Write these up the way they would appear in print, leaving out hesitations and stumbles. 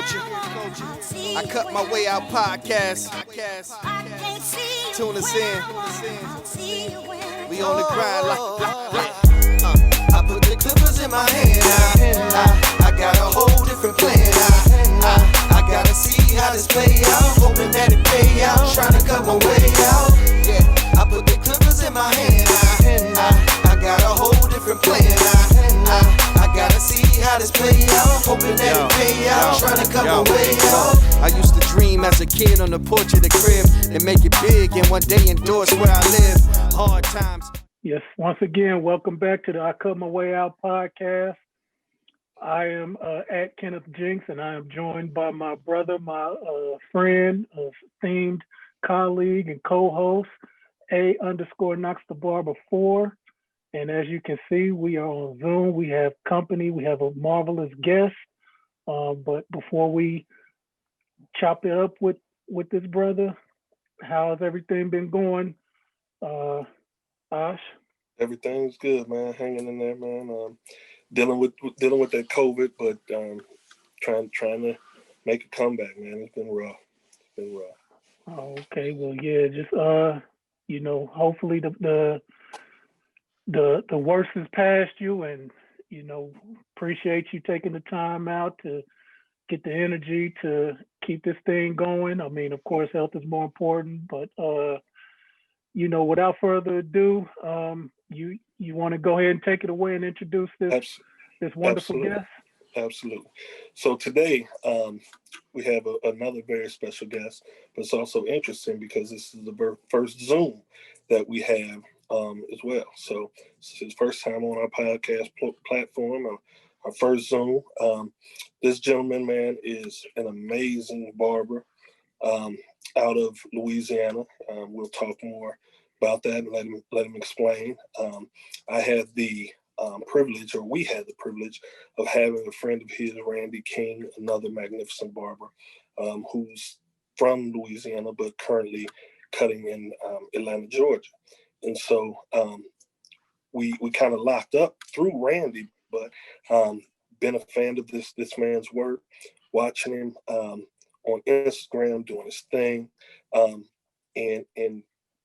culture. I cut my way out podcast. Tune us in. We on the grind I put the clippers in my hand. I got a whole different plan. I gotta see how this play out. Hoping that it pay out. Trying to cut my way out. Yeah, I put the clippers in my hand. I got a whole different plan. I gotta see how this play out. Hoping that it pay out. Trying to cut my way out. I used to dream as a kid on the porch of the crib and make it big and one day endorse where I live. Hard times. Yes, once again, welcome back to the I Cut My Way Out podcast. I am at Kenneth Jinks, and I am joined by my brother, my friend, esteemed colleague and co-host, A_Knox the Barber 4. And as you can see, we are on Zoom. We have company. We have a marvelous guest. But before we chop it up with this brother, how's everything been going? Ash? Everything's good, man. Hanging in there, man. Dealing with that COVID, but trying to make a comeback, man. It's been rough. Oh, okay. Well, yeah. Just hopefully the worst is past you, and appreciate you taking the time out to get the energy to keep this thing going. I mean, of course, health is more important, but without further ado, you want to go ahead and take it away and introduce this wonderful guest? Absolutely. So today we have another very special guest, but it's also interesting because this is the first Zoom that we have as well. So this is his first time on our podcast platform, our first Zoom. This gentleman, man, is an amazing barber out of Louisiana. We'll talk more about that and let him explain. I had the we had the privilege of having a friend of his, Randy King, another magnificent barber, who's from Louisiana but currently cutting in Atlanta, Georgia. And so we kind of locked up through Randy, but been a fan of this man's work, watching him on Instagram doing his thing, and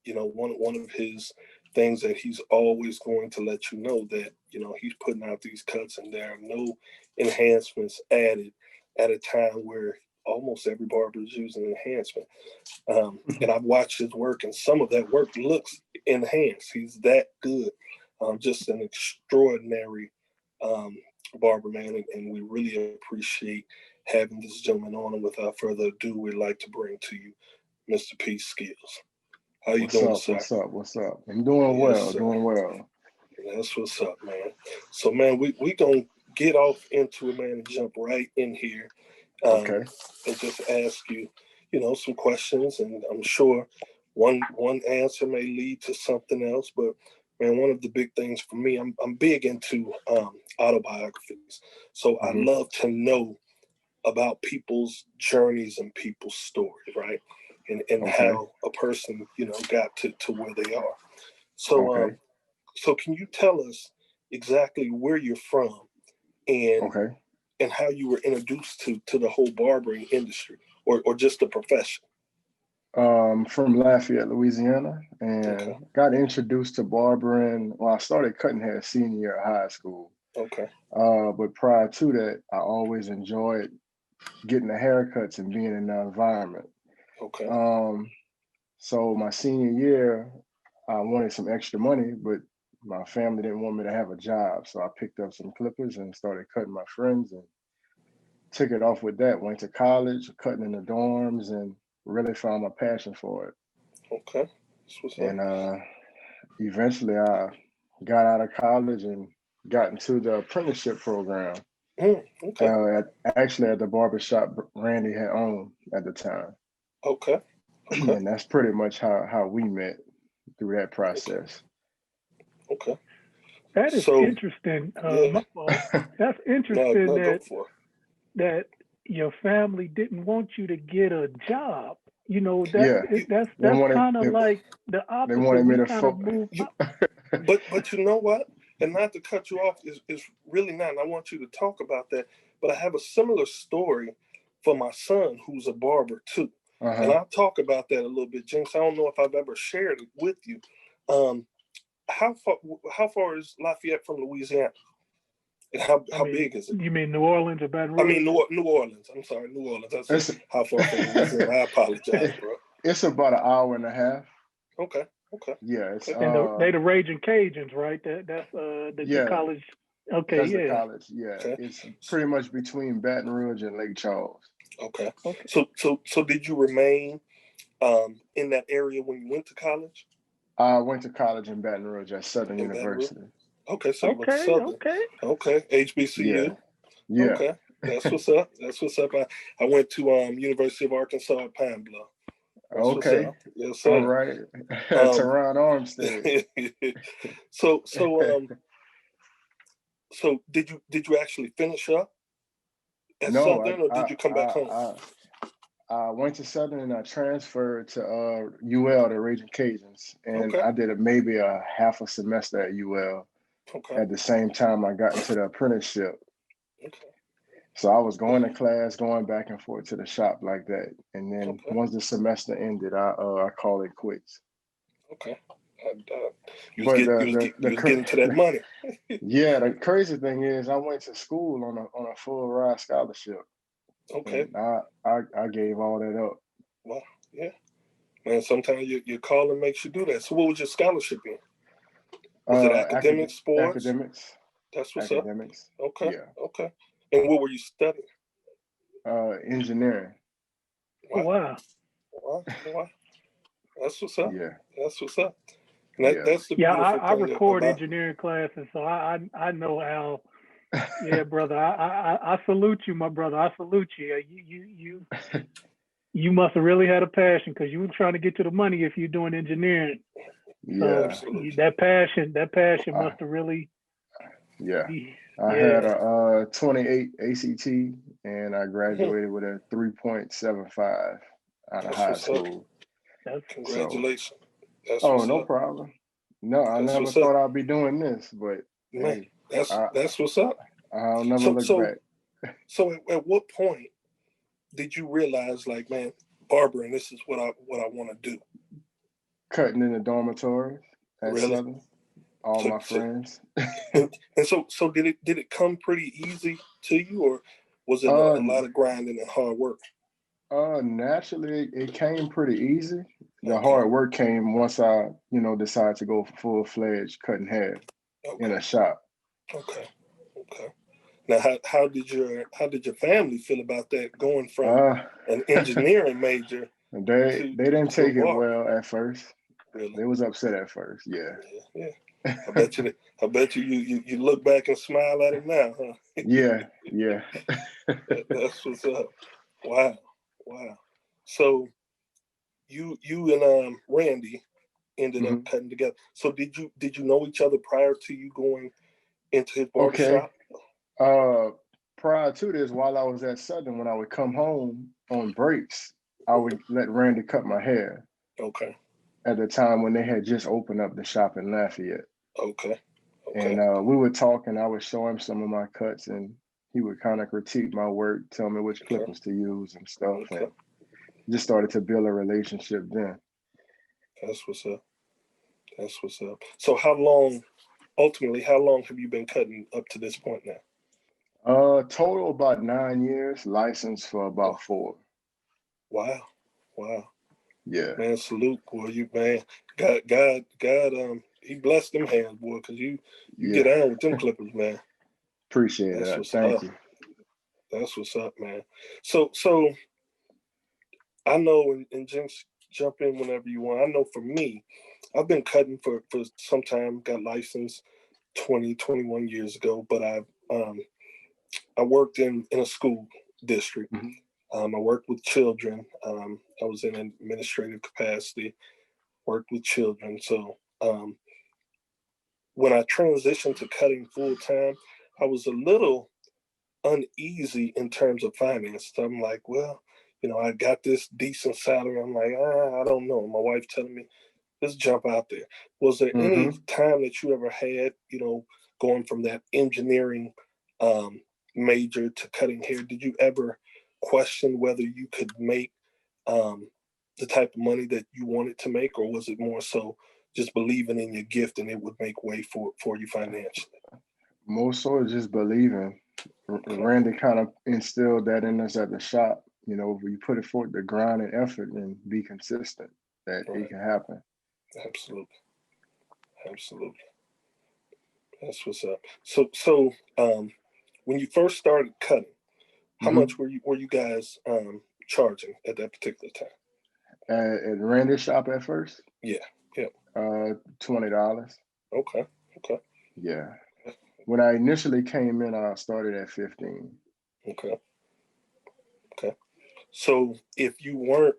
one of his things that he's always going to let you know that he's putting out these cuts and there are no enhancements added at a time where almost every barber is using enhancement. And I've watched his work, and some of that work looks enhanced. He's that good. Just an extraordinary barber, man, and we really appreciate having this gentleman on. And without further ado, we'd like to bring to you Mr. Pskillz. How you doing, sir? What's up? I'm doing well, doing well. That's what's up, man. So, man, we gonna get off into it, man, and jump right in here. Okay. And just ask you, some questions, and I'm sure one answer may lead to something else. But man, one of the big things for me, I'm big into autobiographies. So I love to know about people's journeys and people's stories, right? And how a person, got to where they are. So, so can you tell us exactly where you're from and how you were introduced to the whole barbering industry or just the profession? From Lafayette, Louisiana, and got introduced to barbering. Well, I started cutting hair senior year of high school. Okay. But prior to that, I always enjoyed getting the haircuts and being in the environment. Okay. So my senior year, I wanted some extra money, but my family didn't want me to have a job. So I picked up some clippers and started cutting my friends and took it off with that. Went to college, cutting in the dorms, and really found my passion for it. Okay. That's what's up. And eventually I got out of college and got into the apprenticeship program. Actually at the barbershop Randy had owned at the time. Okay. And that's pretty much how we met through that process. Okay. That is interesting. That's interesting that your family didn't want you to get a job. That's kind of like the opposite. They wanted me to But you know what? And not to cut you off is really not. And I want you to talk about that. But I have a similar story for my son, who's a barber too. And I'll talk about that a little bit, Jinx. I don't know if I've ever shared it with you. How far is Lafayette from Louisiana? And how big is it? You mean New Orleans or Baton Rouge? I mean New Orleans. I'm sorry, New Orleans. I said how far from Louisiana. I apologize, bro. It's about an hour and a half. Okay. Yeah, it's and they the Raging Cajuns, right? That's the college. Okay, that's yeah. the college. Yeah, Okay. It's pretty much between Baton Rouge and Lake Charles. Okay. So did you remain in that area when you went to college? I went to college in Baton Rouge at Southern University. Okay, so you went to Southern. Okay, HBCU. Yeah. Okay, that's what's up. That's what's up. I went to University of Arkansas at Pine Bluff. That's okay. Yes, sir. All right. Teron Armstead. So did you actually finish up at No, Southern, or did you come back home? I went to Southern and I transferred to UL, the Raging Cajuns, and I did maybe a half a semester at UL. Okay. At the same time, I got into the apprenticeship. Okay. So I was going to class, going back and forth to the shop like that, and then once the semester ended, I called it quits. Okay. You was getting to that money. Yeah, the crazy thing is, I went to school on a full ride scholarship. Okay. And I gave all that up. Well, yeah. Man, sometimes your calling makes you do that. So what was your scholarship in? Was it academics, sports? Academics. That's what's academics. Up. Okay. Yeah. Okay. And what were you studying? Engineering. Wow. That's what's up. Yeah. That's what's up. That's the beautiful thing. I record engineering classes, so I know how. Yeah, brother. I salute you, my brother. I salute you. You must have really had a passion, because you were trying to get to the money if you're doing engineering. Yeah. So that passion must have really. Yeah. I had a 28 ACT, and I graduated with a 3.75 out of high school. Congratulations. No problem. No, I never thought I'd be doing this, but man, that's what's up. I'll never look back. So at what point did you realize, like, man, barbering, this is what I want to do? Cutting in the dormitories at Southern. All my friends. and so did it come pretty easy to you, or was it a lot of grinding and hard work? Naturally, it came pretty easy. The hard work came once I, decided to go full-fledged cutting hair in a shop. Okay. Now, how did your family feel about that, going from an engineering major? They didn't take it well at first. Really? They was upset at first. Yeah. I bet you look back and smile at it now, huh? Yeah. That's what's up. Wow. So you and Randy ended up cutting together. So did you know each other prior to you going into his barbershop? Prior to this, while I was at Southern, when I would come home on breaks, I would let Randy cut my hair. Okay. At the time when they had just opened up the shop in Lafayette. Okay. And we would talk, and I would show him some of my cuts, and he would kind of critique my work, tell me which clippers to use and stuff. And just started to build a relationship then. That's what's up. So how long have you been cutting up to this point now? Total about 9 years, licensed for about 4. Wow. Yeah. Man, salute, boy. You, man, God, he blessed them hands, boy, because you get on with them clippers, man. Appreciate that. Thank you. That's what's up, man. So I know, and Jinx, jump in whenever you want. I know for me, I've been cutting for some time, got licensed 21 years ago, but I worked in a school district. Mm-hmm. I worked with children. I was in an administrative capacity, worked with children. So when I transitioned to cutting full time, I was a little uneasy in terms of finance. So I'm like, well, I got this decent salary. I'm like, I don't know. My wife telling me, let's jump out there. Was there any time that you ever had, going from that engineering major to cutting hair? Did you ever question whether you could make the type of money that you wanted to make, or was it more so just believing in your gift and it would make way for you financially? More so just believing. Okay. Randy kind of instilled that in us at the shop. You know, if you put it forth, the grind and effort and be consistent, that Right. it can happen. Absolutely. That's what's up. So when you first started cutting, how much were you guys charging at that particular time? At Randy's shop at first? Yeah. $20. Okay. Yeah. When I initially came in, I started at 15. Okay. So if you weren't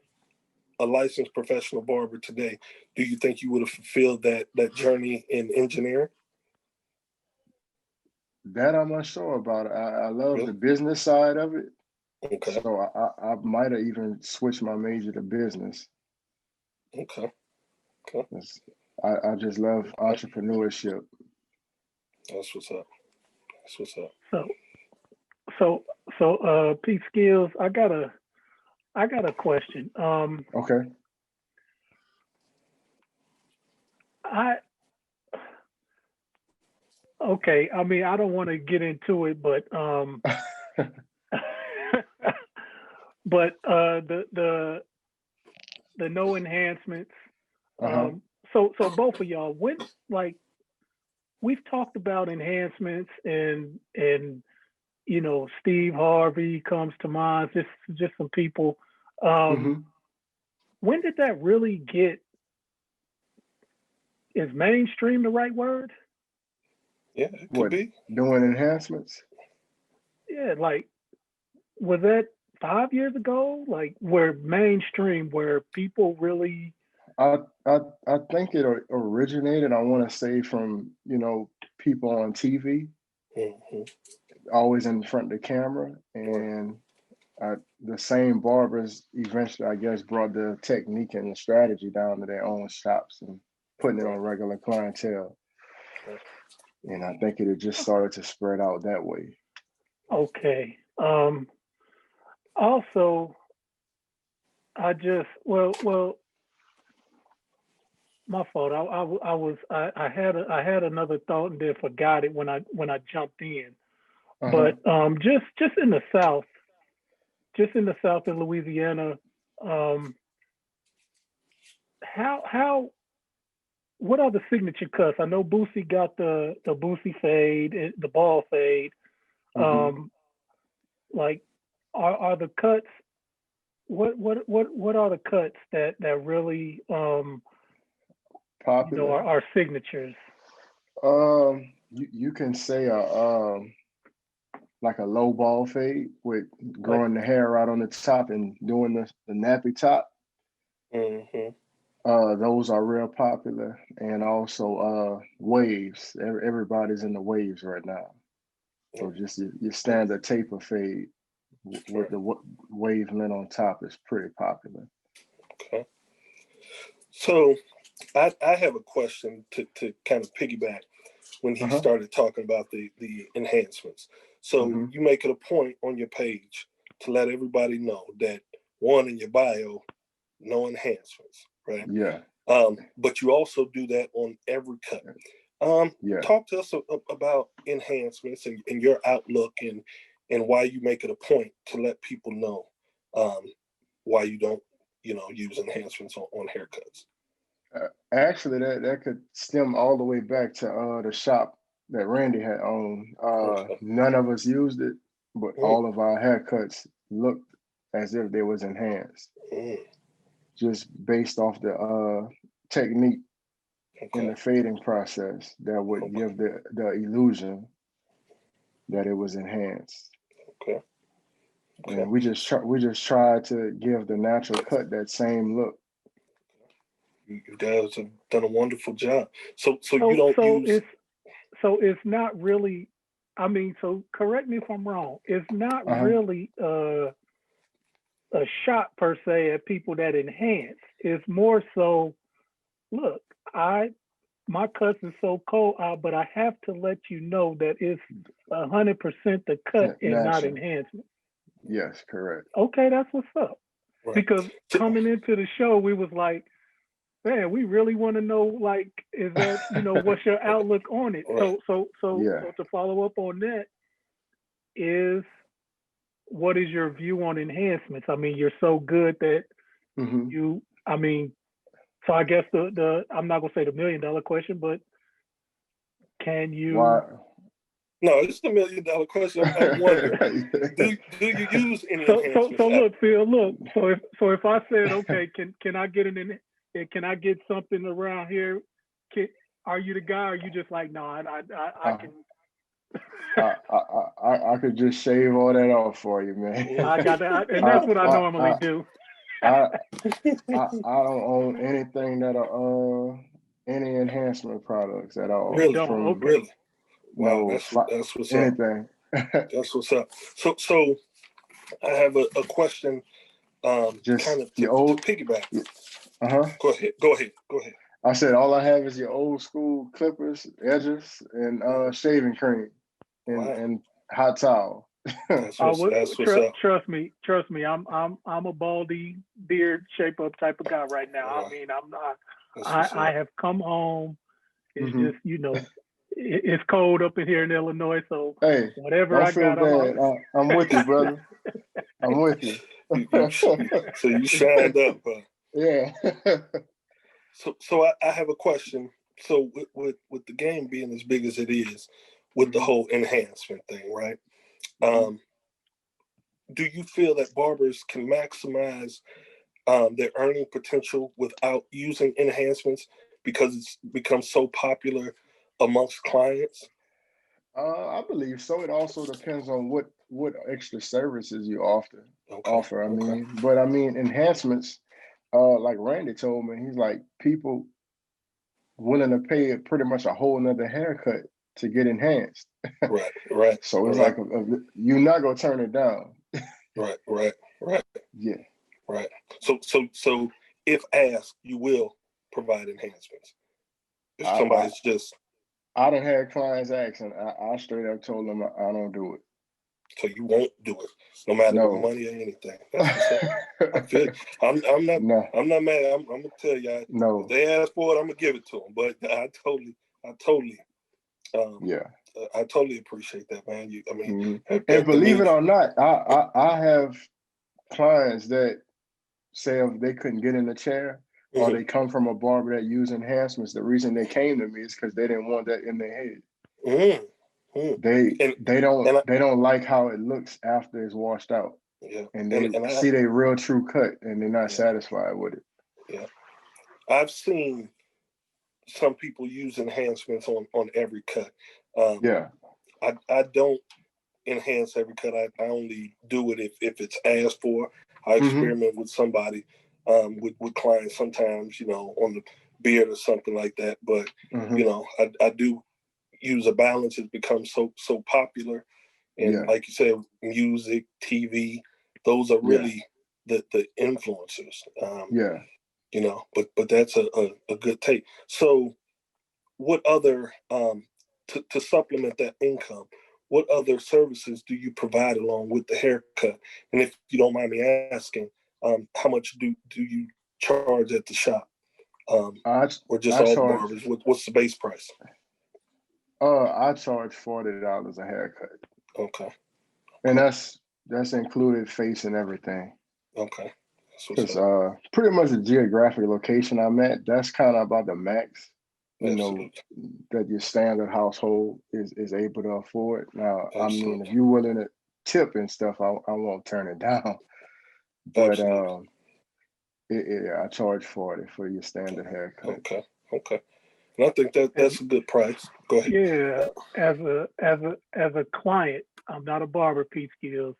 a licensed professional barber today, do you think you would have fulfilled that journey in engineering? That I'm not sure about. I love Really? the business side of it. Okay. So I might have even switched my major to business. Okay. I just love entrepreneurship. That's what's up. So Pskillz, I got a question. Okay. I mean, I don't want to get into it, but but the no enhancements. So both of y'all, when, like, we've talked about enhancements and you know, Steve Harvey comes to mind, just some people. When did that really get, is mainstream the right word? Yeah, it could be. Doing enhancements? Yeah, like, was that 5 years ago? Like, where mainstream, where people really... I think it originated, I want to say, from, you know, people on TV, always in front of the camera, and the same barbers eventually, I guess, brought the technique and the strategy down to their own shops and putting it on regular clientele. And I think it had just started to spread out that way. Okay. Also, I just, well, my fault. I had another thought and then forgot it when I jumped in. But just in the South, in Louisiana, what are the signature cuts? I know Boosie got the Boosie fade, the ball fade. Like, are the cuts? What are the cuts that really popular? You know, are signatures? You can say like a low ball fade with growing the hair out on the top and doing the nappy top. Those are real popular, and also waves. Everybody's in the waves right now. So just your standard taper fade with the wave lint on top is pretty popular. Okay. So I have a question to kind of piggyback when he started talking about the enhancements. So you make it a point on your page to let everybody know that, one, in your bio, no enhancements, right? Yeah. But you also do that on every cut. Talk to us about enhancements and your outlook and why you make it a point to let people know why you don't, use enhancements on haircuts. Actually, that could stem all the way back to the shop that Randy had owned. None of us used it, but all of our haircuts looked as if they was enhanced, just based off the technique in the fading process that would give the illusion that it was enhanced. And we just tried to give the natural cut that same look. You guys have done a wonderful job. So you don't use. It's not really. I mean, so correct me if I'm wrong. It's not really a shot per se at people that enhance. It's more so, look, my cuts is so cold, but I have to let you know that it's 100% the cut and not enhancement. Yes, correct. Okay, that's what's up. Right. Because coming into the show, we was like, man, we really want to know, like, is that, what's your outlook on it? Right. So Yeah. to follow up on that is, what is your view on enhancements? I mean, you're so good that Hmm. so I guess the I'm not gonna say the $1 million question, but can you? Why? No, it's the $1 million question. I'm wondering, do you use any enhancements? So look, Phil, look. So if I said, okay, can I get can I get something around here? Are you the guy? Or are you just like, no, I can. I could just shave all that off for you, man. I got that, and that's what I normally do. I don't own anything that are any enhancement products at all. Really? Okay. Really? Wow, No, that's what's anything. up. That's what's up. So I have a question. Just kind of your to old. piggyback. Uh-huh. Go ahead. I said all I have is your old school clippers, edges, and shaving cream, and hot towel. That's what's up. Trust me. I'm a baldy beard shape up type of guy right now. Right. I mean, I'm not. That's I have come home. It's Mhm. just it's cold up in here in Illinois, so Hey, whatever don't I feel got, bad. I'm with you, brother. I'm with you. So you shined up. Yeah. So I have a question. So with the game being as big as it is, with the whole enhancement thing, right? Do you feel that barbers can maximize their earning potential without using enhancements because it's become so popular amongst clients? I believe so. It also depends on what extra services you offer. Okay. But enhancements. Like Randy told me, he's like people willing to pay pretty much a whole nother haircut to get enhanced. Right. So it's right. like you're not gonna turn it down. Right. Yeah. Right. So if asked, you will provide enhancements. If somebody's just I done had clients asking, I straight up told them I don't do it. So you won't do it, no matter the money or anything. That's what's up. I feel. I'm not. No. I'm not mad. I'm gonna tell you. No. If they ask for it, I'm gonna give it to them. But I totally. Yeah. I totally appreciate that, man. And believe it or not, I have clients that say if they couldn't get in the chair or they come from a barber that use enhancements, the reason they came to me is because they didn't want that in their head. They don't like how it looks after it's washed out. Yeah. And they see their real true cut and they're not satisfied with it. Yeah. I've seen some people use enhancements on every cut. I don't enhance every cut. I only do it if it's asked for. I experiment with somebody, with clients sometimes, on the beard or something like that. But I do use a balance. It's become so popular, and like you said, music, TV, those are really the influencers. But that's a good take. So, what other to supplement that income? What other services do you provide along with the haircut? And if you don't mind me asking, how much do you charge at the shop? Or just all the barbers? What's the base price? I charge $40 a haircut. Okay. And that's included face and everything. Okay. Because pretty much the geographic location I'm at, that's kind of about the max, that your standard household is able to afford. Now, Absolutely. if you're willing to tip and stuff, I won't turn it down. But I charge $40 for your standard haircut. Okay. And I think that's a good price. Go ahead. Yeah, as a client, I'm not a barber, Pskillz.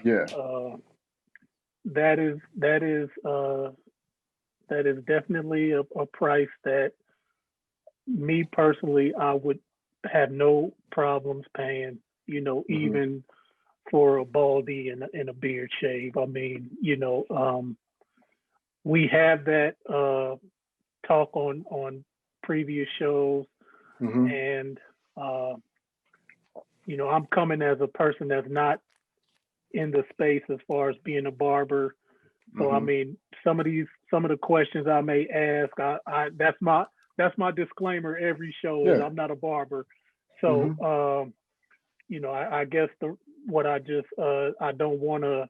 Yeah. That is definitely a price that me personally I would have no problems paying. Even for a baldy and a beard shave. I mean, we have that talk on previous shows, and I'm coming as a person that's not in the space as far as being a barber. So I mean, some of the questions I may ask, I that's my disclaimer every show is I'm not a barber. So you know, I guess I don't want to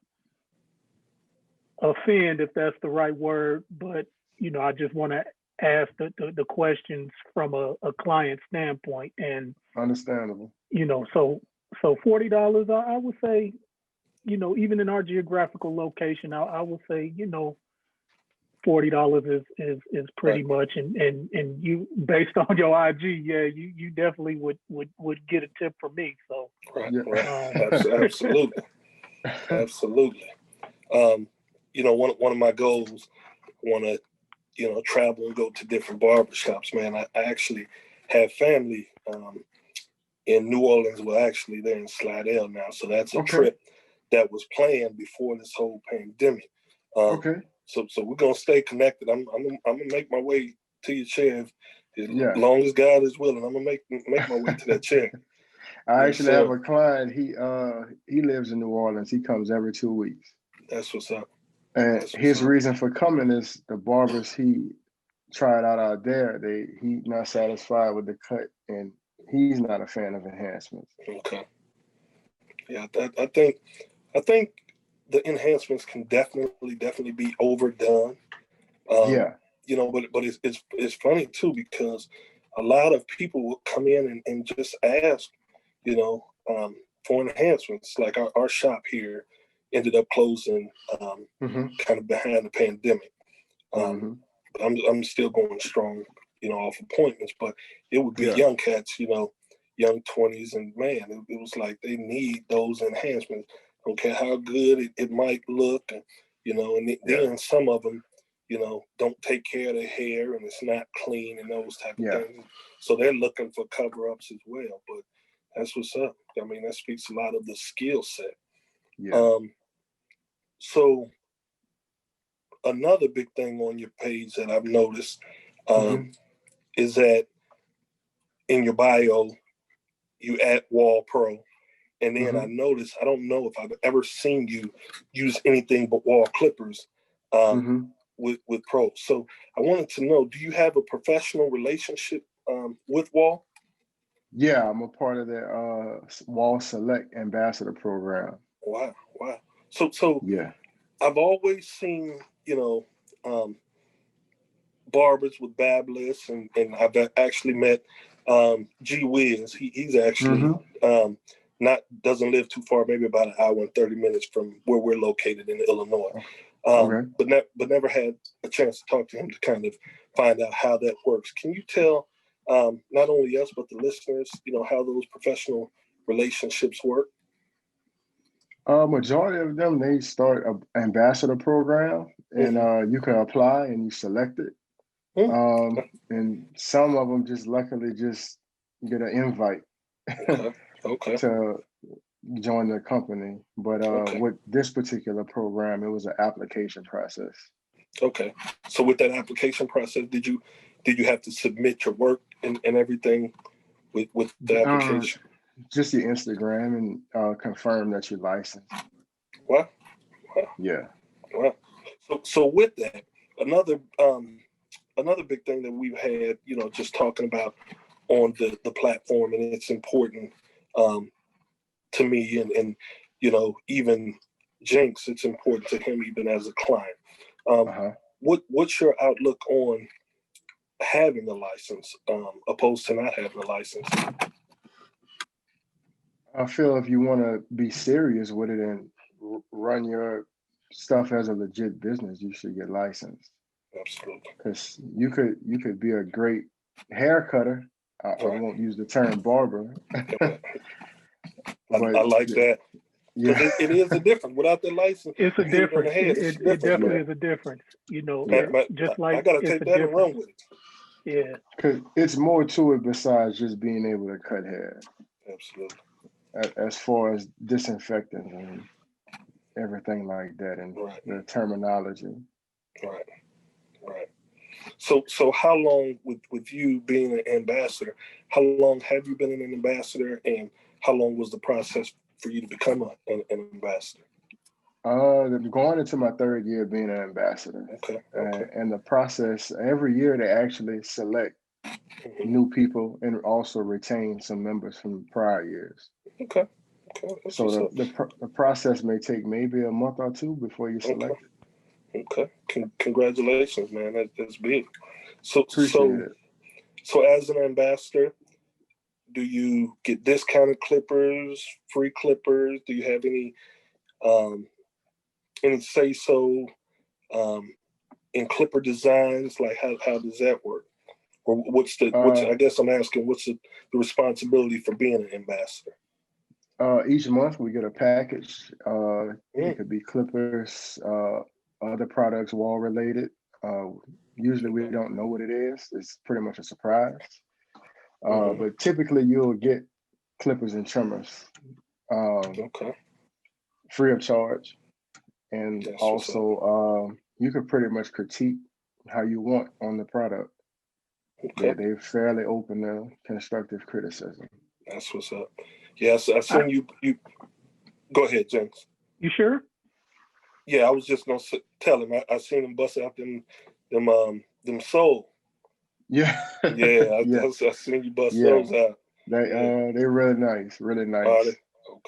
offend, if that's the right word, but you know, I just want to ask the questions from a client standpoint. And understandable. you know, so $40, I would say, you know, even in our geographical location, I would say, you know, $40 is pretty much, and you, based on your IG, you definitely would get a tip from me. So absolutely. You know, one of my goals, I want to, you know, travel and go to different barbershops, man. I actually have family in New Orleans. Well, actually, they're in Slidell now. So that's a trip that was planned before this whole pandemic. So we're going to stay connected. I'm going to make my way to your chair. As long as God is willing, I'm going to make my way to that chair. I actually have a client. He lives in New Orleans. He comes every 2 weeks. That's what's up. And his reason for coming is the barbers he tried out there, he not satisfied with the cut, and he's not a fan of enhancements. Okay. Yeah, I think the enhancements can definitely be overdone. You know, but it's funny too, because a lot of people will come in and just ask, you know, for enhancements. Like our shop here ended up closing kind of behind the pandemic. But I'm still going strong, you know, off appointments, but it would be young cats, you know, young 20s, and man, it was like they need those enhancements. Don't care how good it might look, and, you know, and then some of them, you know, don't take care of their hair and it's not clean and those type of things. So they're looking for cover-ups as well, but that's what's up. I mean, that speaks a lot of the skill set. So another big thing on your page that I've noticed is that in your bio, you add Wahl Pro. And then I noticed, I don't know if I've ever seen you use anything but Wahl clippers with Pro. So I wanted to know, do you have a professional relationship with Wahl? Yeah, I'm a part of the Wahl Select Ambassador program. Wow. So I've always seen, you know, barbers with Babliss, and I've actually met G Wiz. He's actually doesn't live too far, maybe about an hour and 30 minutes from where we're located in Illinois. But never had a chance to talk to him to kind of find out how that works. Can you tell not only us but the listeners, you know, how those professional relationships work? Majority of them, they start an ambassador program, and you can apply and you select it. And some of them just luckily just get an invite to join the company. But with this particular program, it was an application process. Okay. So with that application process, did you have to submit your work and everything with the application? Just your Instagram and confirm that you're licensed. Wow. Yeah. Wow. So with that, another big thing that we've had, you know, just talking about on the platform, and it's important to me, and you know, even Jinx, it's important to him even as a client. What's your outlook on having a license opposed to not having a license? I feel if you want to be serious with it and run your stuff as a legit business, you should get licensed. Absolutely. Because you could be a great hair cutter. I won't use the term barber. I like that. Yeah, it is a difference. Without the license, it's a difference. It definitely is a difference. You know, just like I gotta take that and run with it. Yeah, because it's more to it besides just being able to cut hair. Absolutely. As far as disinfectants and everything like that, and the terminology. Right. So how long, with you being an ambassador, how long have you been an ambassador, and how long was the process for you to become an ambassador? Going into my third year being an ambassador. Okay. And the process, every year they actually select new people and also retain some members from prior years. Okay. So the process may take maybe a month or two before you select it. Okay. Congratulations, man. That's big. Appreciate it. So as an ambassador, do you get discounted clippers, free clippers? Do you have any say so in clipper designs? Like how does that work? Or I guess I'm asking, what's the responsibility for being an ambassador? Each month we get a package. It could be clippers, other products, Wahl related. Usually we don't know what it is. It's pretty much a surprise. But typically you'll get clippers and trimmers free of charge. And That's also you can pretty much critique how you want on the product. Okay. They're fairly open to constructive criticism. That's what's up. Yes, I seen you. Go ahead, James. You sure? Yeah, I was just gonna tell him. I seen him bust out them soul. Yeah. Yeah, I seen you bust those out. They're really nice, really nice.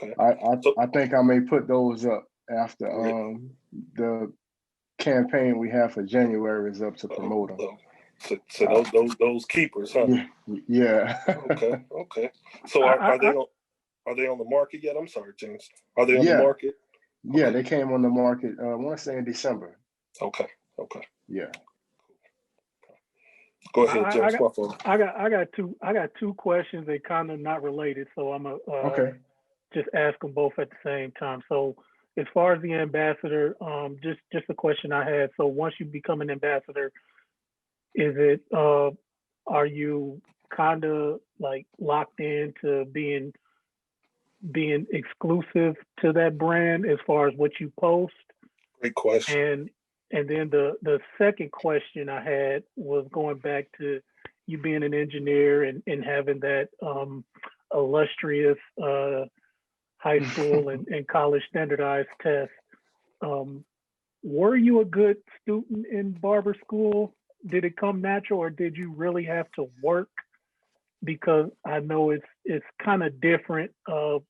Okay. I think I may put those up after the campaign we have for January is up to promote them. So those keepers, huh? Yeah. Okay. So are they on the market yet? I'm sorry, James. Are they on the market? Yeah, they came on the market. I want to say in December. Okay. Yeah. Go ahead, James. I got two questions. They kind of not related, so I'm gonna just ask them both at the same time. So as far as the ambassador, just a question I had. So once you become an ambassador, is it are you kind of like locked into being exclusive to that brand as far as what you post? Great question. And then the second question I had was going back to you being an engineer and having that illustrious high school and college standardized test. Were you a good student in barber school? Did it come natural, or did you really have to work? Because I know it's kind of different, from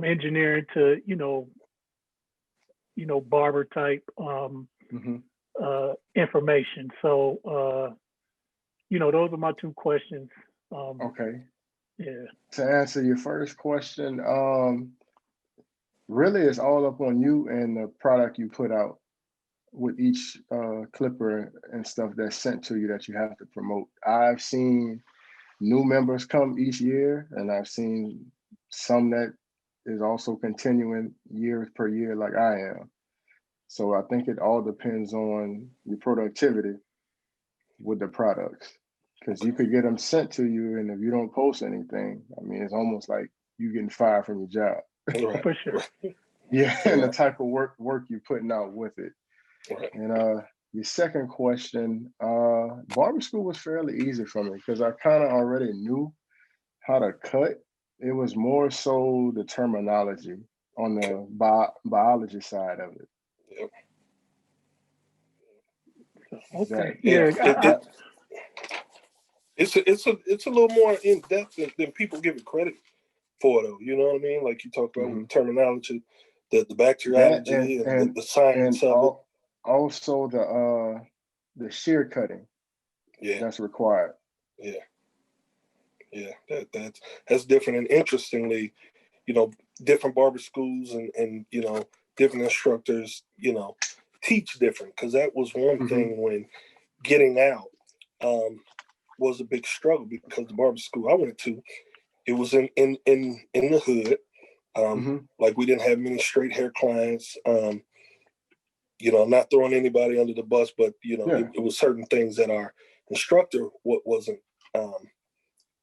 engineering to barber type information. So those are my two questions. Okay. Yeah. To answer your first question, really it's all up on you and the product you put out with each clipper and stuff that's sent to you that you have to promote. I've seen new members come each year, and I've seen some that is also continuing year per year like I am. So I think it all depends on your productivity with the products, because you could get them sent to you, and if you don't post anything, I mean, it's almost like you getting fired from your job. Right. For sure. Yeah, and the type of work you're putting out with it. Right. And your second question, barber school was fairly easy for me because I kind of already knew how to cut. It was more so the terminology on the biology side of it. Yep. Okay. It's a little more in depth than people give it credit for, though. You know what I mean? Like you talk about with terminology, the bacteriology and the science of it. Also the shear cutting. Yeah. That's required. Yeah. That's different. And interestingly, different barber schools and different instructors, teach different, because that was one thing when getting out was a big struggle, because the barber school I went to, it was in the hood. Like we didn't have many straight hair clients. I'm not throwing anybody under the bus, but it was certain things that our instructor wasn't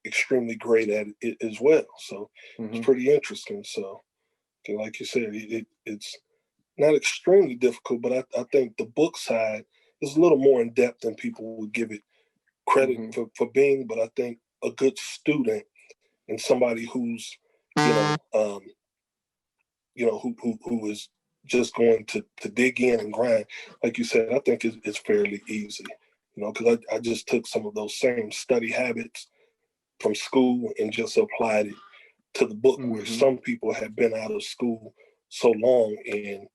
extremely great at it as well. So it's pretty interesting. So like you said, it's not extremely difficult, but I think the book side is a little more in depth than people would give it credit for being. But I think a good student and somebody who's who is just going to dig in and grind, like you said, I think it's fairly easy, because I just took some of those same study habits from school and just applied it to the book, where some people have been out of school so long and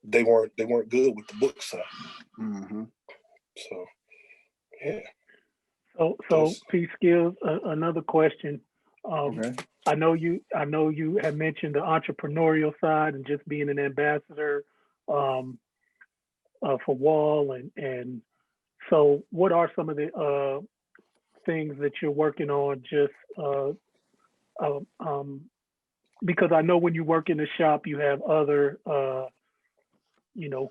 they weren't good with the book side. So, yeah. So Pskillz, another question. Okay. I know you have mentioned the entrepreneurial side and just being an ambassador for Wahl, and so what are some of the things that you're working on? Just because I know when you work in the shop, you have other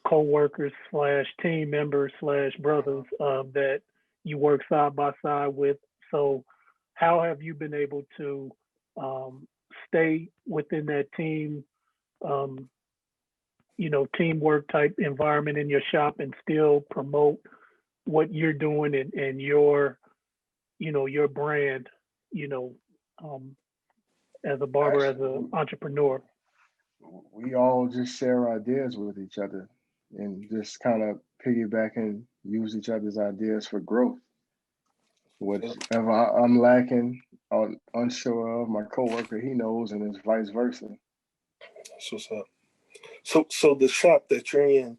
co-workers / team members / brothers that you work side by side with. So how have you been able to stay within that team, teamwork type environment in your shop and still promote what you're doing and your brand, as a barber, as an entrepreneur? We all just share ideas with each other and just kind of piggyback and use each other's ideas for growth. Whatever I'm lacking or unsure of, my coworker, he knows, and it's vice versa. That's what's up. So the shop that you're in,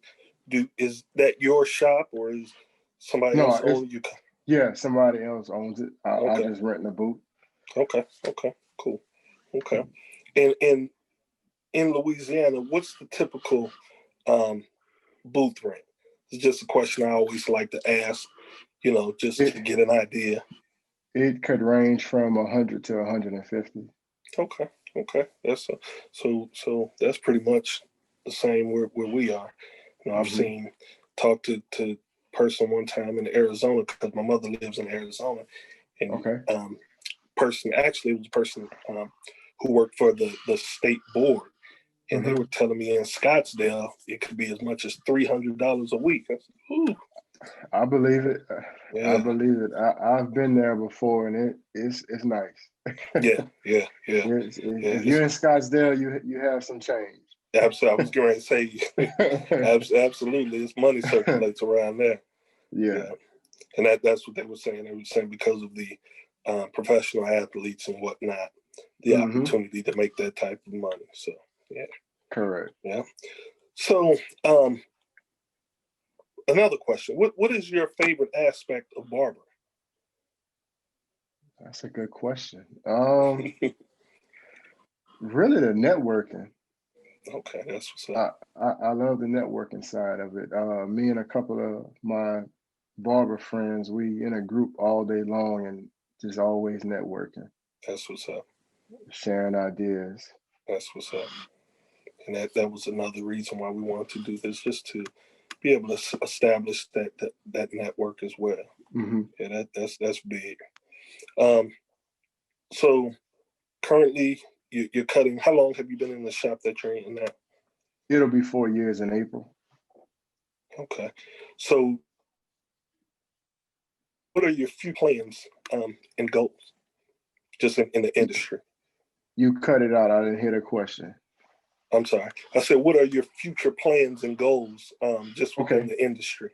is that your shop, or is somebody else own you? Yeah, somebody else owns it. I just rent the booth. Okay, cool. Okay. And in Louisiana, what's the typical booth rent? It's just a question I always like to ask, just to get an idea. It could range from 100 to 150. Okay. That's so that's pretty much the same where we are. I've talked to person one time in Arizona, because my mother lives in Arizona, and person actually was a person who worked for the state board, and they were telling me in Scottsdale it could be as much as $300 a week. I said, ooh. I believe it. Yeah. I believe it. I've been there before, and it's nice. Yeah. If you're in Scottsdale, you have some change. Absolutely. I was going to say, absolutely, it's money circulates around there. Yeah. And that's what they were saying. They were saying because of the professional athletes and whatnot, the opportunity to make that type of money. So, yeah. Correct. Yeah. So, another question. What is your favorite aspect of barbering? That's a good question. Really the networking. Okay, that's what's up. I love the networking side of it. Me and a couple of my barber friends, we in a group all day long and just always networking. That's what's up. Sharing ideas. That's what's up. And that was another reason why we wanted to do this, just to be able to establish that network as well. Yeah, that's big. So currently you're cutting. How long have you been in the shop that you're in now? It'll be 4 years in April. Okay. So what are your few plans and goals just in the industry? You cut it out. I didn't hear the question. I'm sorry. I said, what are your future plans and goals just within the industry?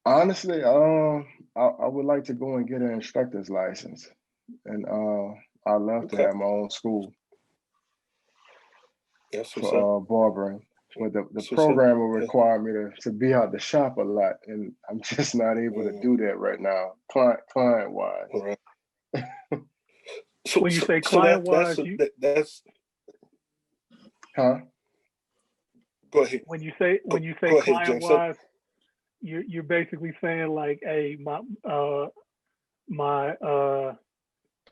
Honestly, I would like to go and get an instructor's license, and I'd love to have my own school for barbering. But the program will require me to be out the shop a lot, and I'm just not able to do that right now, client wise. Right. When you say client wise, that's huh? Go ahead. When you say client wise, you're basically saying like, hey, my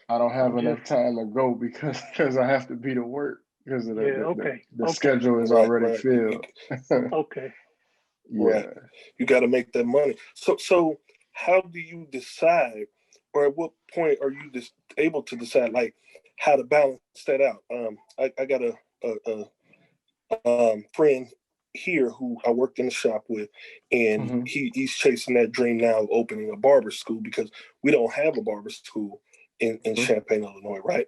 I don't have enough time to go because I have to be to work because of the schedule is already filled. Okay. Yeah. Right. You got to make that money. So how do you decide, or at what point are you just able to decide like how to balance that out? I got a friend here who I worked in the shop with, and he's chasing that dream now of opening a barber school, because we don't have a barber school in Champaign, Illinois, right?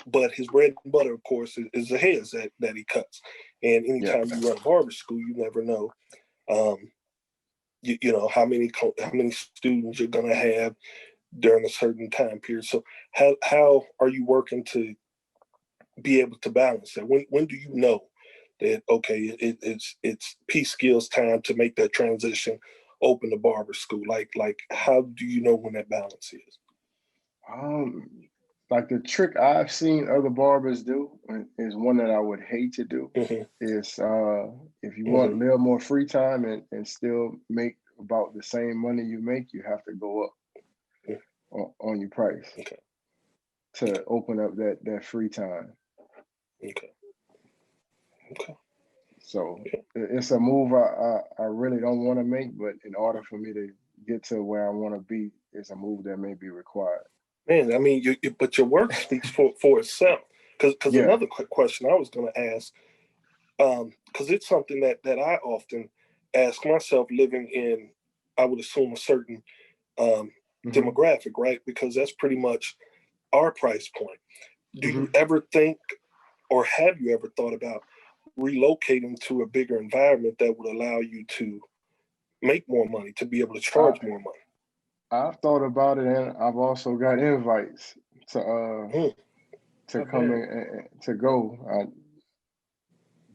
But his bread and butter, of course, is the hairs that he cuts. And anytime you run a barber school, you never know, you know, how many students you're going to have during a certain time period. So how are you working to be able to balance that? When do you know that, okay, it's Pskillz time to make that transition, open the barber school? Like how do you know when that balance is? Like the trick I've seen other barbers do is one that I would hate to do. Is if you want a little more free time and still make about the same money you make, you have to go up on your price to open up that free time. Okay. So it's a move I really don't want to make, but in order for me to get to where I want to be, it's a move that may be required. Man, I mean, but your work speaks for itself. Because another quick question I was going to ask, because it's something that I often ask myself, living in, I would assume, a certain demographic, right? Because that's pretty much our price point. Do you ever think, or have you ever thought about relocating to a bigger environment that would allow you to make more money, to be able to charge more money? I've thought about it, and I've also got invites to come in to go.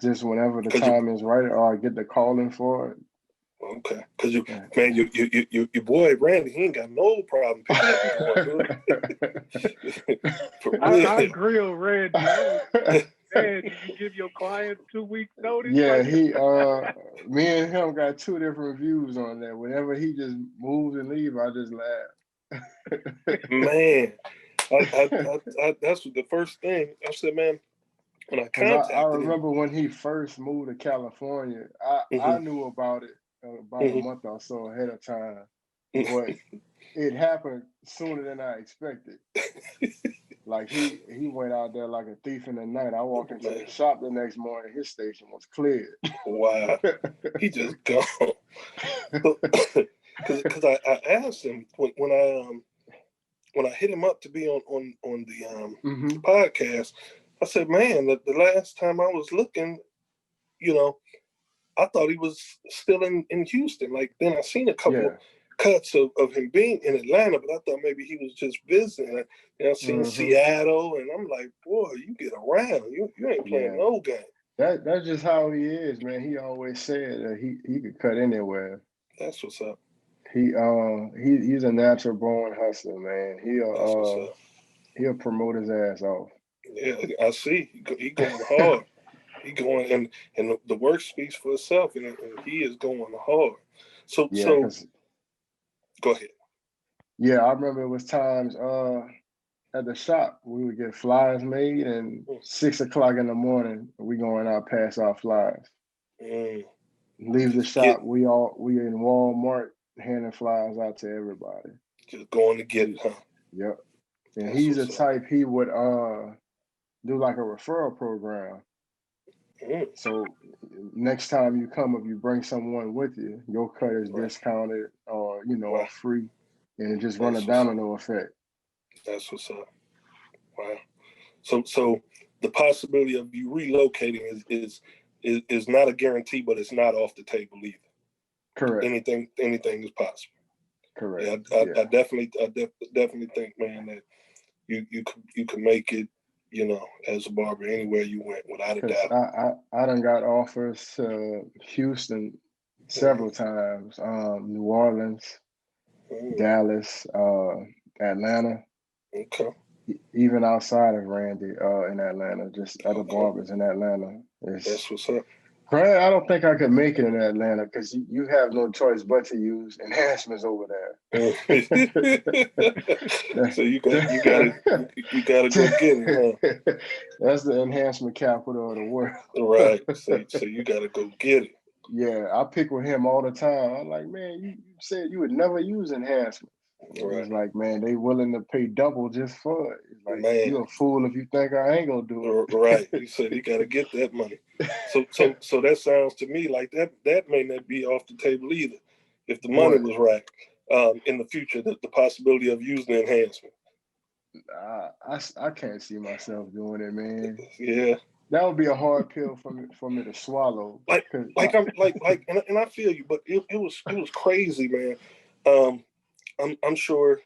Just whenever the time is right, or I get the calling for it. Okay, because your boy Randy, he ain't got no problem picking up and going. I grill Randy. Man, do you give your clients 2 weeks notice? Yeah, me and him got two different views on that. Whenever he just moves and leaves, I just laugh. Man, I that's the first thing I said, man. When I contacted I remember when he first moved to California, I knew about it about a month or so ahead of time, but it happened sooner than I expected. Like he went out there like a thief in the night. I walked into the shop the next morning, his station was cleared. Wow, he just gone. Because I asked him when I hit him up to be on the podcast. I said, man, the last time I was looking, you know, I thought he was still in Houston. Like, then I seen a couple cuts of him being in Atlanta, but I thought maybe he was just visiting. And I seen Seattle, and I'm like, boy, you get around. You ain't playing no game. That's just how he is, man. He always said that he could cut anywhere. That's what's up. He's a natural born hustler, man. He'll promote his ass off. Yeah, I see. He going hard. He going, and the work speaks for itself, and he is going hard. So go ahead. Yeah, I remember it was times at the shop we would get flyers made, and 6 o'clock in the morning we going out pass our flyers. Leave the shop. We in Walmart handing flyers out to everybody. Just going to get it, huh? Yep. And he's the type, he would do like a referral program. So next time you come, if you bring someone with you, your cut is discounted or free, and it just run a domino effect. That's what's up. Wow. So the possibility of you relocating is not a guarantee, but it's not off the table either. Correct. Anything is possible. Correct. Yeah, I definitely think, man, that you can make it, as a barber anywhere you went, without a doubt. I done got offers to Houston several times, New Orleans, Dallas, Atlanta. Okay. Even outside of Randy, in Atlanta, just other barbers in Atlanta. That's what's up. Granted, I don't think I could make it in Atlanta because you have no choice but to use enhancements over there. So you gotta go get it, huh? That's the enhancement capital of the world. Right. So you gotta go get it. Yeah, I pick with him all the time. I'm like, man, you said you would never use enhancements. Right. It's like, man, they willing to pay double just for it. It's like, man, you a fool if you think I ain't gonna do it. Right. You said you gotta get that money. So that sounds to me like that may not be off the table either. If the money was right, in the future, the possibility of using the enhancement. I can't see myself doing it, man. Yeah. That would be a hard pill for me to swallow. And I feel you, but it was crazy, man. I'm sure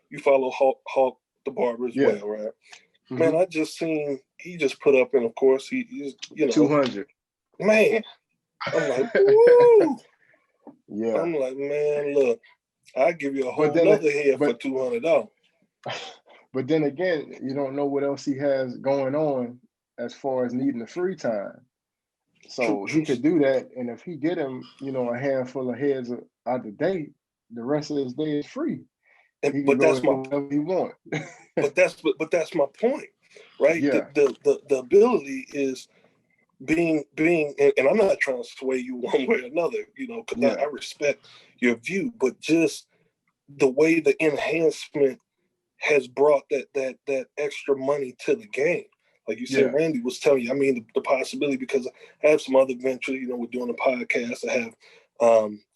you follow Hawk the Barber as Yeah. well, right? Mm-hmm. Man, I just seen he just put up, and of course he's 200. Man, I'm like, woo. Yeah. I'm like, man, look, I'll give you a whole then nother head for $200. But then again, you don't know what else he has going on as far as needing the free time. So he could do that, and if he get him, a handful of heads out the day, the rest of his day is free. He can go wherever he want. but that's my point, right? Yeah. The ability is being, and I'm not trying to sway you one way or another, because I respect your view, but just the way the enhancement has brought that extra money to the game. Like you said, Randy was telling you, I mean, the possibility, because I have some other ventures, we're doing a podcast. I have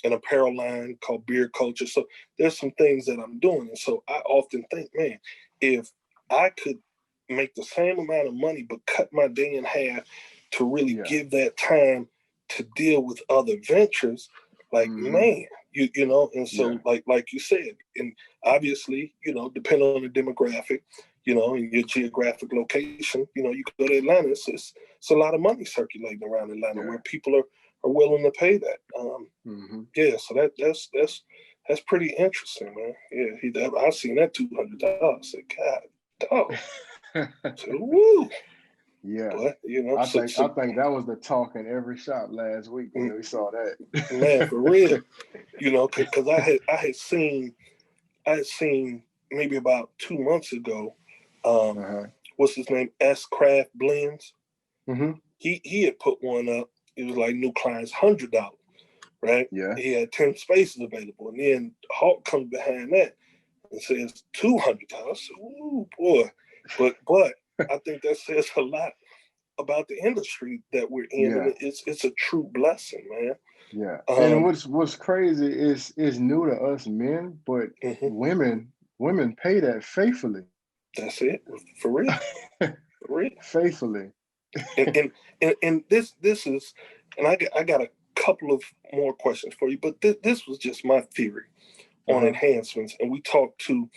an apparel line called Beard Culture. So there's some things that I'm doing. And so I often think, man, if I could make the same amount of money, but cut my day in half to really give that time to deal with other ventures, like, man, and so like you said, and obviously, depending on the demographic, and your geographic location, you could go to Atlanta. It's a lot of money circulating around Atlanta where people are willing to pay that. So that's pretty interesting, man. Yeah, I've seen that $200. I said, God, dog. So, woo. Yeah, but, I think that was the talk in every shop last week when we saw that. Man, for real, because I had seen maybe about 2 months ago, what's his name, S Craft Blends. Mm-hmm. He had put one up. It was like new clients $100, right? Yeah. He had 10 spaces available, and then Hawk comes behind that and says $200. Ooh, boy, but I think that says a lot about the industry that we're in, and it's a true blessing, man. Yeah, and what's crazy is new to us men, but women pay that faithfully. That's it, for real, for real, faithfully. and this is, and I got a couple of more questions for you, but this was just my theory on enhancements, and we talked to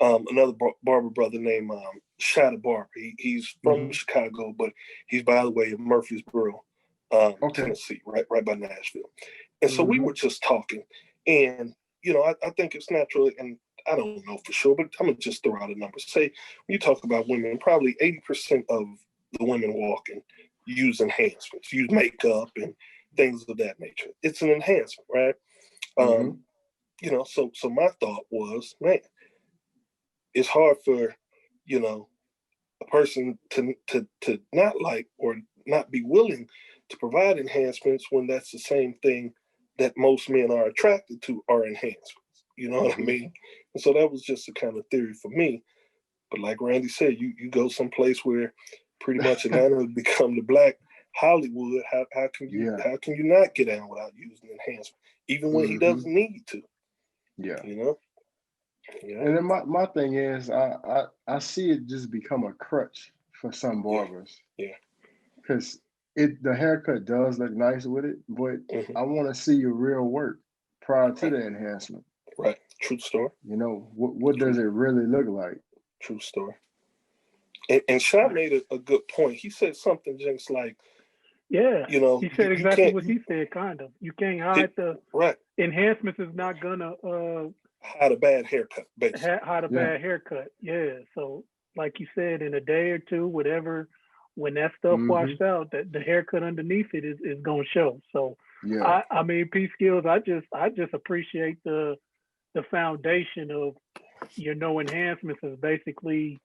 another barber brother named Shadow Barber. He's from Chicago, but he's, by the way, in Murfreesboro, Tennessee, right by Nashville. And so we were just talking, and I think it's natural, and I don't know for sure, but I'm gonna just throw out a number. Say when you talk about women, probably 80% of the women walking use enhancements, use makeup and things of that nature. It's an enhancement, right? So my thought was, man, it's hard for, a person to not like or not be willing to provide enhancements when that's the same thing that most men are attracted to are enhancements. You know what I mean? And so that was just a kind of theory for me. But like Randy said, you go someplace where pretty much Atlanta has become the black Hollywood. How can you not get down without using enhancement, even when he doesn't need to? Yeah. Yeah. And then my thing is, I see it just become a crutch for some barbers. Yeah. Because the haircut does look nice with it, but I want to see your real work prior to the enhancement. Right. True story. What does it really look like? True story. And Sha made a good point. He said something just like, he said exactly what he said, kind of. You can't hide the enhancements is not gonna hide a bad haircut, basically. Hide a bad haircut. Yeah. So like you said, in a day or two, whatever, when that stuff washed out, that the haircut underneath it is gonna show. So I mean, Pskillz, I just appreciate the foundation of enhancements is basically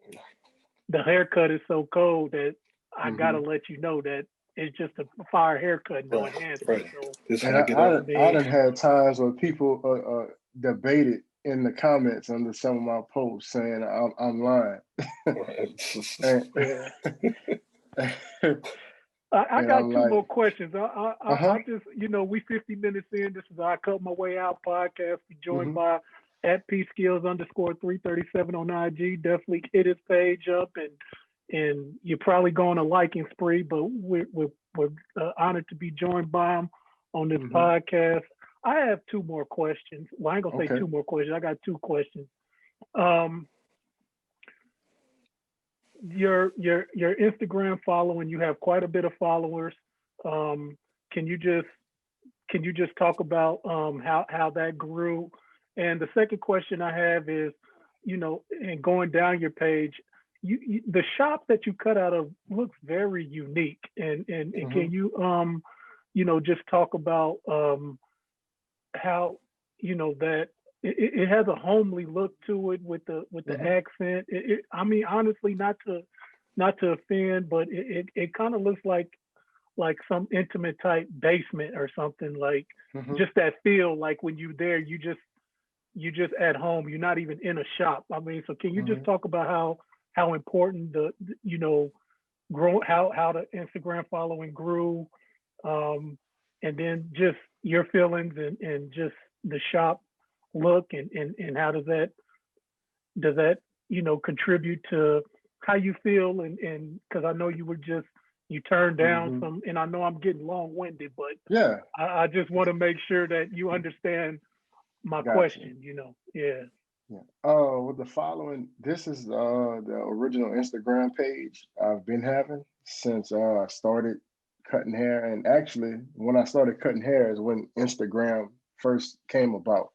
the haircut is so cold that I gotta let you know that it's just a fire haircut, no enhancement. Right. So, I done had times where people debated in the comments under some of my posts saying I'm lying. I got two more questions. I just, we 50 minutes in. This is I Cut My Way Out podcast. We joined by at Pskillz_337 on IG. Definitely hit his page up, and you're probably going a liking spree. But we're honored to be joined by him on this podcast. I have two more questions. Well, I ain't gonna say two more questions. I got two questions. Your Instagram following, you have quite a bit of followers. Can you just talk about how that grew? And the second question I have is, and going down your page, the shop that you cut out of looks very unique. And can you just talk about how that it has a homely look to it with the accent. I mean, honestly, not to offend, but it kind of looks like some intimate type basement or something, like just that feel like when you're there, you just at home, you're not even in a shop. I mean, so can you just talk about how important how the Instagram following grew, and then just your feelings and just the shop look and how does that contribute to how you feel, and because I know you turned down some, and I know I'm getting long-winded, but yeah, I just want to make sure that you understand my question. Yeah. With the following, this is the original Instagram page I've been having since I started cutting hair. And actually, when I started cutting hair is when Instagram first came about.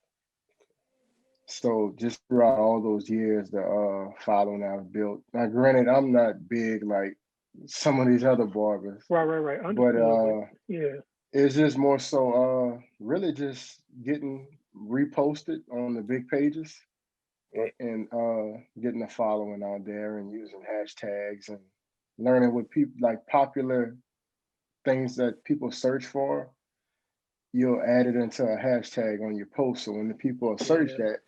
So just throughout all those years, the following I've built. Now, granted, I'm not big like some of these other barbers. Right. But yeah, it's just more so really just getting reposted on the big pages and getting the following out there and using hashtags and learning what people like popular things that people search for. You'll add it into a hashtag on your post. So when the people search that,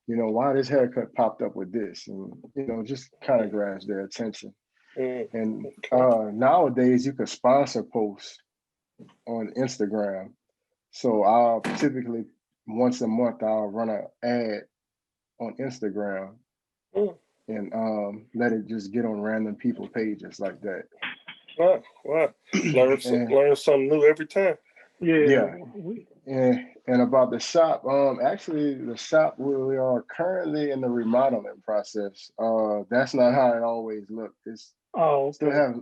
why this haircut popped up with this, and just kind of grabs their attention. And nowadays you could sponsor posts on Instagram. So I'll typically once a month I'll run an ad on Instagram and let it just get on random people pages like that. Wow. Learn something new every time. Yeah. And about the shop, actually the shop, we are currently in the remodeling process. That's not how it always looked. It's still have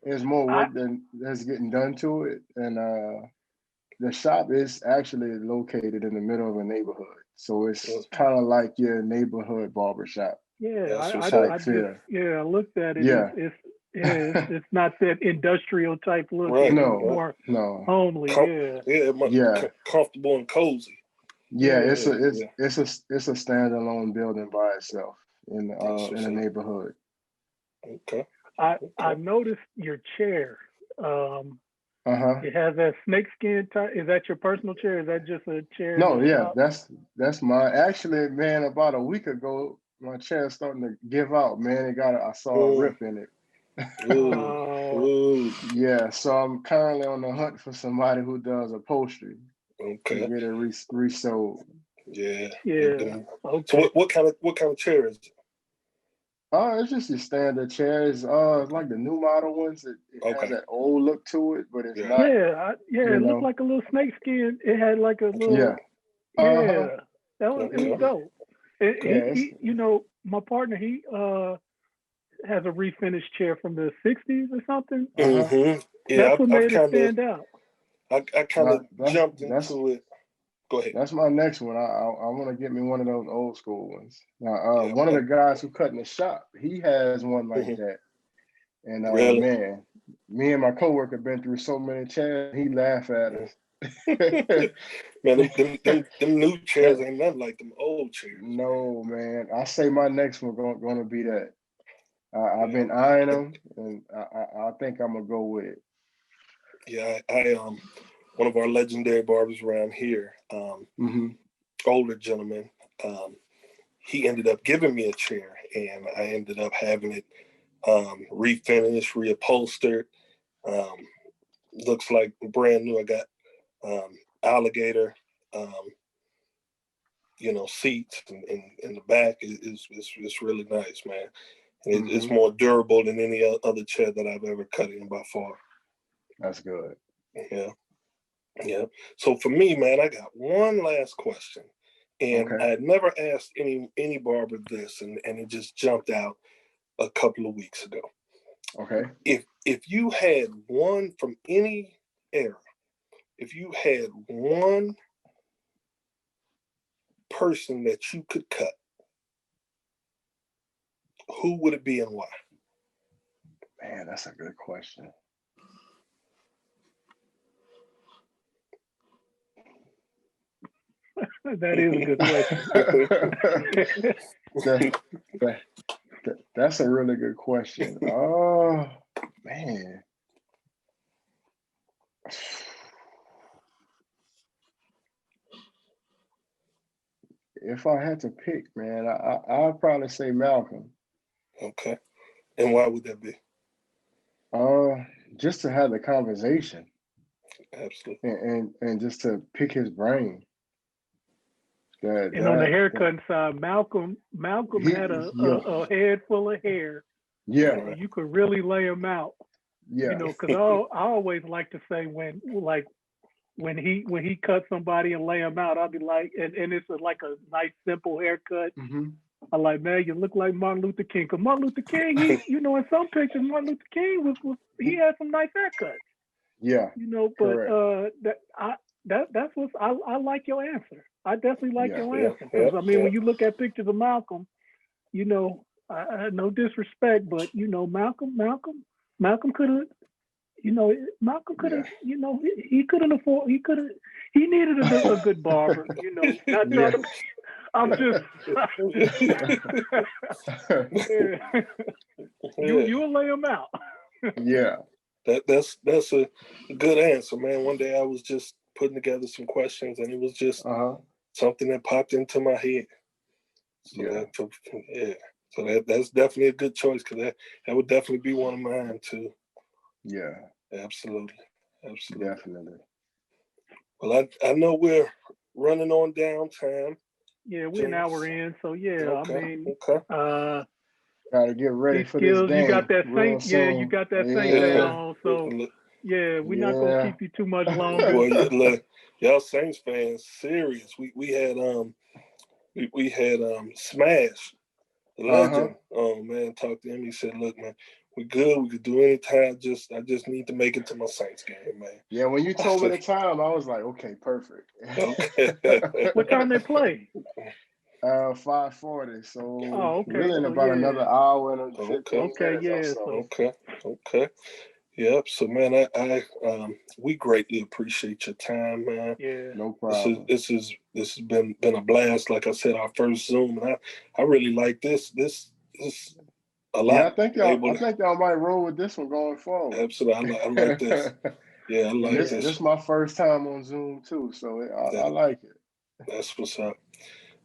there's more work that's getting done to it. And the shop is actually located in the middle of a neighborhood. So it's kind of like your neighborhood barbershop. Yeah, I looked at it. Yeah. It's not that industrial type look. Right. No. Homely. Comfortable and cozy. Yeah, it's a standalone building by itself in a neighborhood. Okay. I noticed your chair. It has that snakeskin type. Is that your personal chair? Is that just a chair? No, that's mine. Actually, man, about a week ago, my chair's starting to give out. Man, I saw a rip in it. Yeah, so I'm currently on the hunt for somebody who does upholstery. Okay. To get it resold. Yeah. Okay. So what kind of chair is it? It's just your standard chairs. It's like the new model ones. It has that old look to it, but it's not. It looked like a little snakeskin. It had like a little. That was it was dope. He, my partner, he has a refinished chair from the '60s or something. Yeah, that's what made it stand out. I kind of jumped into it. Go ahead. That's my next one. I want to get me one of those old school ones. Now, one of the guys who cut in the shop, he has one like that. And really? Man, me and my coworker been through so many chairs. He laughed at us. Man, them new chairs ain't nothing like them old chairs. No, man. I say my next one gonna be that. I've been eyeing them, and I think I'm gonna go with it. Yeah, I one of our legendary barbers around here, older gentleman, he ended up giving me a chair, and I ended up having it refinished, reupholstered. Looks like brand new. I got alligator seats and in the back is really nice, man. And it's more durable than any other chair that I've ever cut in by far. That's good. Yeah. So for me, man, I got one last question. And I had never asked any barber this, and it just jumped out a couple of weeks ago. Okay. If you had one from any era, if you had one person that you could cut, who would it be and why? Man, that's a good question. That is a good question. That's a really good question. Oh, man. If I had to pick, man, I'd probably say Malcolm. Okay. And why would that be? Just to have the conversation. Absolutely. And just to pick his brain. And on the haircut side, Malcolm had a head full of hair. Yeah. You could really lay him out. Yeah. Because I always like to say when he cut somebody and lay him out, I'll be like, and it's like a nice simple haircut. I'm like, man, you look like Martin Luther King. Because Martin Luther King, in some pictures, Martin Luther King he had some nice haircuts. Yeah. But that's what I like your answer. I definitely like your answer. Because when you look at pictures of Malcolm, no disrespect, but Malcolm could have. Malcolm could have, he couldn't afford, he needed a good barber, I'm just, you'll lay him out. Yeah. That's a good answer, man. One day I was just putting together some questions and it was just something that popped into my head. So so that's definitely a good choice because that would definitely be one of mine too. Yeah. Absolutely. Definitely. Well, I know we're running on downtime. Yeah, we're an hour in, so gotta get ready for this game. You got that Saint, you got that Saint on. So we're not gonna keep you too much longer. Well, look, y'all Saints fans, serious. We had Smash, the legend. Oh man, talked to him. He said, "Look, man, we good. We could do any time. I just need to make it to my Saints game, man." Yeah, when you told me the time, I was like, okay, perfect. Okay. What time they play? 5:40. So really in so about another hour and 15 minutes or so. Okay. Yep. So man, I we greatly appreciate your time, man. Yeah. No problem. This has been a blast. Like I said, our first Zoom, and I really like this a lot. Yeah, I think y'all might roll with this one going forward. Absolutely. I like this. Yeah, I like this. This is my first time on Zoom too, so I like it. That's what's up.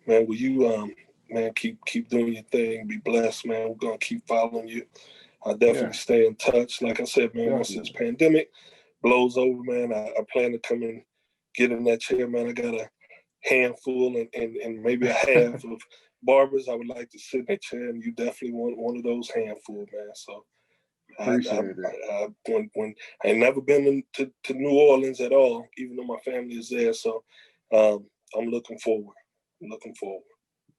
Man, will you man keep doing your thing, be blessed, man. We're gonna keep following you. I'll definitely stay in touch. Like I said, man, once this pandemic blows over, man, I plan to come and get in that chair, man. I got a handful and maybe a half of barbers I would like to sit in a chair, and you definitely want one of those handful, man. So appreciate it. When I ain't never been to New Orleans at all, even though my family is there. So I'm looking forward.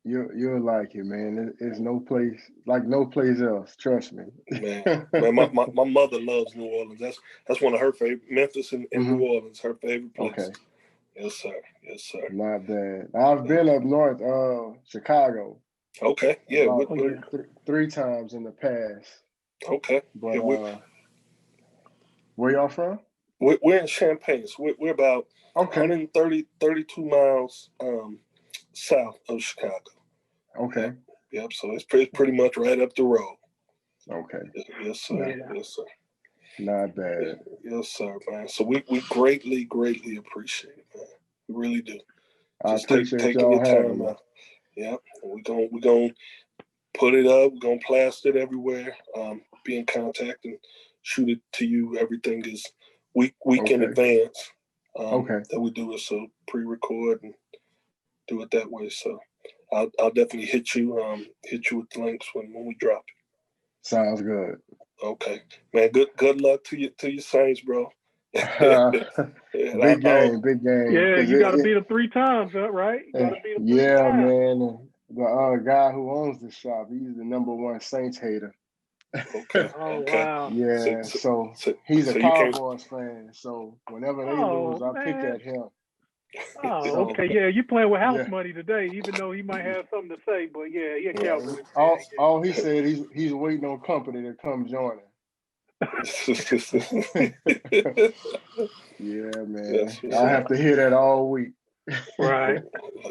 You'll like it, man. It's no place else. Trust me. Man, my mother loves New Orleans. That's one of her favorite. Memphis and New Orleans, her favorite place. Okay. Yes, sir. Not bad. I've been up north, Chicago. Okay. Yeah. 3 times in the past. Okay. But where y'all from? We're in Champaign. So we're about 32 miles south of Chicago. Okay. Yep. So it's pretty much right up the road. Okay. Yes, sir. Yeah. Yes, sir. Not bad. Yes, sir, man. So we greatly appreciate it, man. We really do. Just taking your time, man. Yeah. We're gonna put it up. We're gonna plaster it everywhere. Be in contact and shoot it to you. Everything is week in advance. That we do it, so pre-record and do it that way. So I'll definitely hit you with the links when we drop it. Sounds good. Okay, man. Good luck to your Saints, bro. Big game. Yeah, you got to beat them 3 times, right? You got to beat them 3 yeah, times. man. The guy who owns the shop, he's the #1 Saints hater. Okay. Oh, okay. wow. Yeah, so he's a Cowboys fan. So whenever they lose, I pick at him. Oh, So, okay. Yeah, you playing with house money today, even though he might have something to say. But yeah, he a Cowboys fan. All he said, he's waiting on company to come join him. Yeah, man. I have to hear that all week. Right.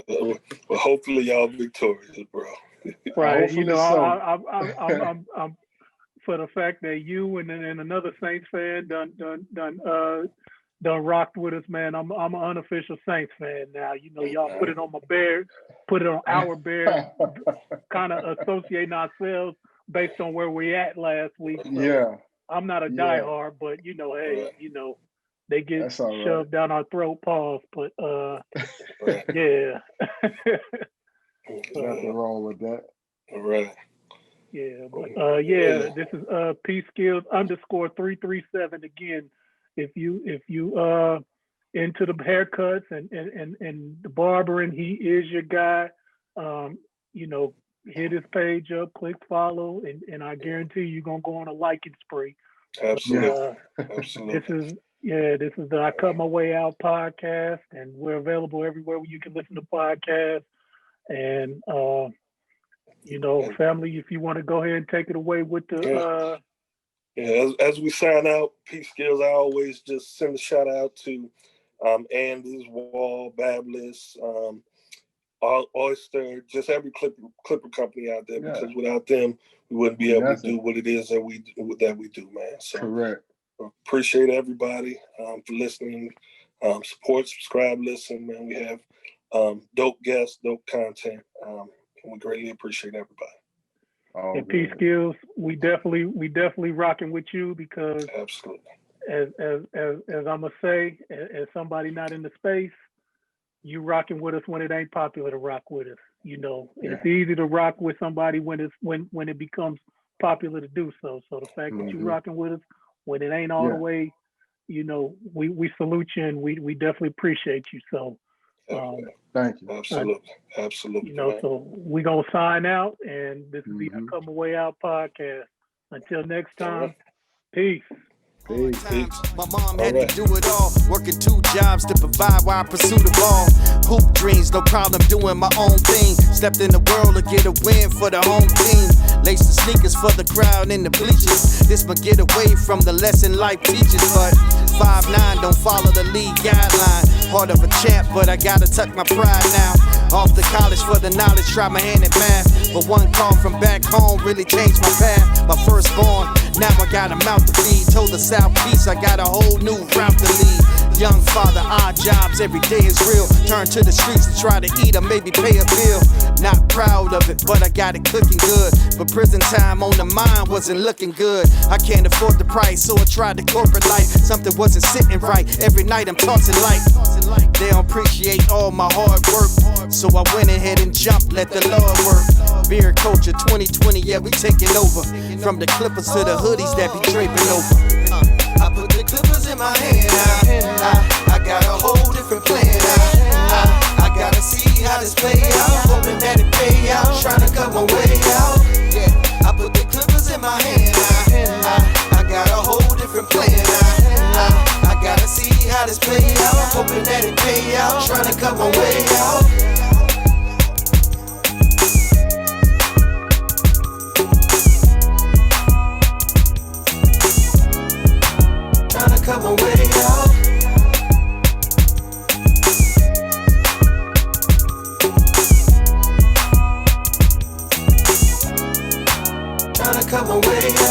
Well, hopefully y'all victorious, bro. Right. You know, so. I'm for the fact that you and another Saints fan done rocked with us, man. I'm an unofficial Saints fan now. You know, y'all put it on my Bears, put it on our Bears, kind of associating ourselves based on where we at last week. So yeah. I'm not a diehard, but you know, hey, you know, they get shoved down our throat, pause. But yeah. Nothing wrong with that. All right. Yeah, but this is Pskillz _337 again. If you into the haircuts and the barbering, he is your guy. You know, hit his page up, click follow, and I guarantee you're gonna go on a liking spree. Absolutely. Absolutely. This is the I Cut My Way Out podcast, and we're available everywhere where you can listen to podcasts. And you know, family, if you want to go ahead and take it away with the as we sign out, Pskillz, I always just send a shout out to Andy's, Wahl, Bablis, Oyster, just every clipper company out there, because without them, we wouldn't be able to do what it is that we do, man. So correct. Appreciate everybody for listening. Support, subscribe, listen, man. We have dope guests, dope content, and we greatly appreciate everybody. And Pskillz, we definitely rocking with you, because absolutely, as I'm gonna say, as somebody not in the space, you rocking with us when it ain't popular to rock with us. You know, it's easy to rock with somebody when it becomes popular to do so. So the fact that you rocking with us when it ain't all the way, you know, we salute you, and we definitely appreciate you. So thank you. Absolutely. You know, man. so we're gonna sign out, and this is the I Cut My Way Out podcast. Until next time, peace. Peace. My mom had to do it all, working 2 jobs to provide while I pursue the ball. Hoop dreams, no problem doing my own thing. Stepped in the world to get a win for the home team. Laced the sneakers for the crowd in the bleachers. This might get away from the lesson life teaches, but 5'9" don't follow the league guideline. Heart of a champ, but I gotta tuck my pride now. Off the college for the knowledge, try my hand at math. But one call from back home really changed my path. My firstborn, now I got a mouth to feed. Told the Southeast I got a whole new route to lead. Young father, odd jobs, every day is real. Turn to the streets to try to eat or maybe pay a bill. Not proud of it, but I got it cooking good. But prison time on the mind wasn't looking good. I can't afford the price, so I tried the corporate life. Something wasn't sitting right, every night I'm tossing light. They don't appreciate all my hard work, so I went ahead and jumped, let the Lord work. Beer culture 2020, yeah, we taking over. From the clippers to the hoodies that be draping over. I put the clippers in my hand. I got a whole different plan. I gotta see how this play out. Hoping that it pay out. Trying to cut my way out. Yeah, I put the clippers in my hand. I got a whole different plan. I gotta see how this play out. Hoping that it pay out. Trying to cut my way out. Cut my way out. Tryna cut my way out.